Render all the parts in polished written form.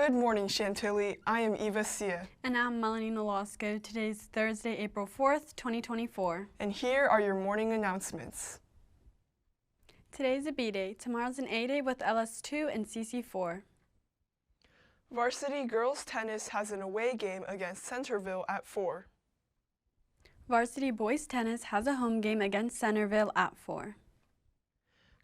Good morning, Chantilly. I am Eva Sia. And I'm Melanie Nolasco. Today's Thursday, April 4th, 2024. And here are your morning announcements. Today's a B day. Tomorrow's an A day with LS2 and CC4. Varsity girls tennis has an away game against Centerville at 4. Varsity boys tennis has a home game against Centerville at 4.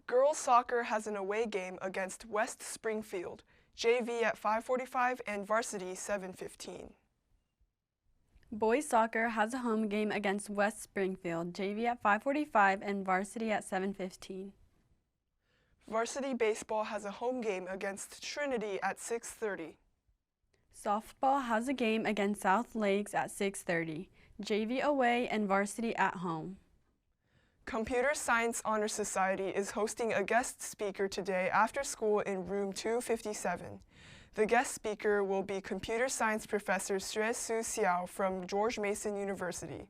Girls soccer has an away game against West Springfield, JV at 5:45 and varsity 7:15. Boys soccer has a home game against West Springfield, JV at 5:45 and varsity at 7:15. Varsity baseball has a home game against Trinity at 6:30. Softball has a game against South Lakes at 6:30, JV away and varsity at home. Computer Science Honor Society is hosting a guest speaker today after school in room 257. The guest speaker will be computer science professor Xue Su Xiao from George Mason University.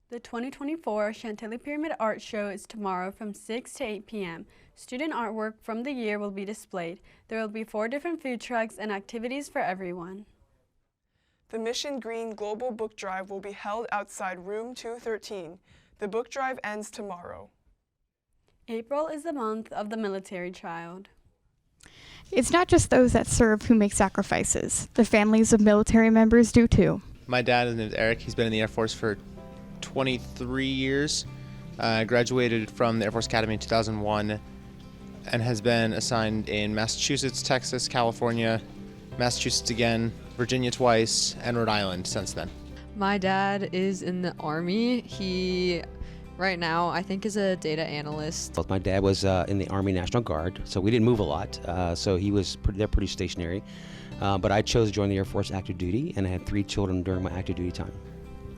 The 2024 Chantilly Pyramid Art Show is tomorrow from 6 to 8 p.m. Student artwork from the year will be displayed. There will be 4 different food trucks and activities for everyone. The Mission Green Global Book Drive will be held outside room 213. The book drive ends tomorrow. April is the month of the military child. It's not just those that serve who make sacrifices. The families of military members do too. My dad, his name is Eric. He's been in the Air Force for 23 years. Graduated from the Air Force Academy in 2001 and has been assigned in Massachusetts, Texas, California, Massachusetts again, Virginia twice, and Rhode Island since then. My dad is in the Army. He, right now, I think is a data analyst. My dad was in the Army National Guard, so we didn't move a lot. So they're pretty stationary. But I chose to join the Air Force active duty, and I had 3 children during my active duty time.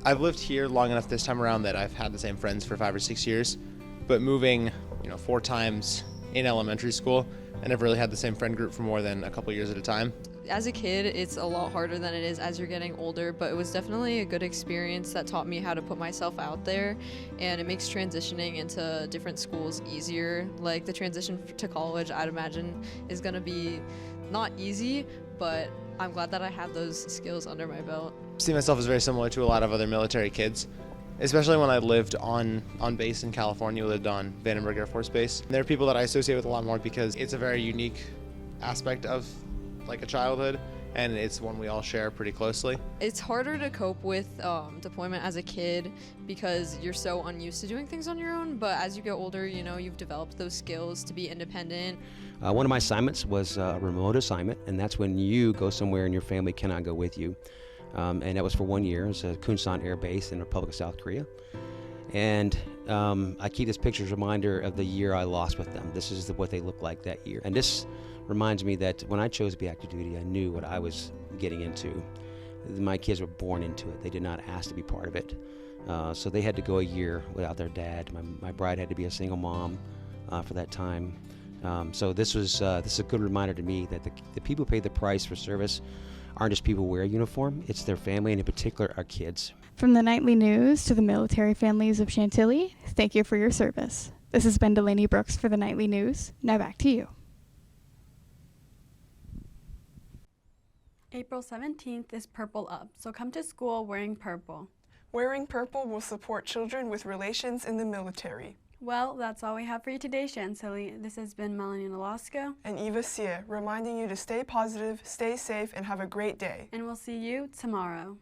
I've lived here long enough this time around that I've had the same friends for 5 or 6 years, but moving, 4 times in elementary school, I never really had the same friend group for more than a couple years at a time. As a kid, it's a lot harder than it is as you're getting older, but it was definitely a good experience that taught me how to put myself out there, and it makes transitioning into different schools easier. Like the transition to college, I'd imagine, is going to be not easy, but I'm glad that I have those skills under my belt. I see myself as very similar to a lot of other military kids, especially when I lived on base in California. We lived on Vandenberg Air Force Base. There are people that I associate with a lot more because it's a very unique aspect of like a childhood, and it's one we all share pretty closely. It's harder to cope with deployment as a kid because you're so unused to doing things on your own, but as you get older, you've developed those skills to be independent. One of my assignments was a remote assignment, and that's when you go somewhere and your family cannot go with you. And that was for 1 year. It's a Kunsan Air Base in the Republic of South Korea. And I keep this picture as a reminder of the year I lost with them. This is what they looked like that year. And this reminds me that when I chose to be active duty, I knew what I was getting into. My kids were born into it. They did not ask to be part of it. So they had to go a year without their dad. My bride had to be a single mom for that time. So this is a good reminder to me that the people who pay the price for service aren't just people who wear a uniform, it's their family, and in particular our kids. From the nightly news to the military families of Chantilly, thank you for your service. This has been Delaney Brooks for the nightly news. Now back to you. April 17th is Purple Up, so come to school wearing purple. Wearing purple will support children with relations in the military. Well, that's all we have for you today, Chantilly. This has been Melanie Nolasco and Eva Sia, reminding you to stay positive, stay safe, and have a great day. And we'll see you tomorrow.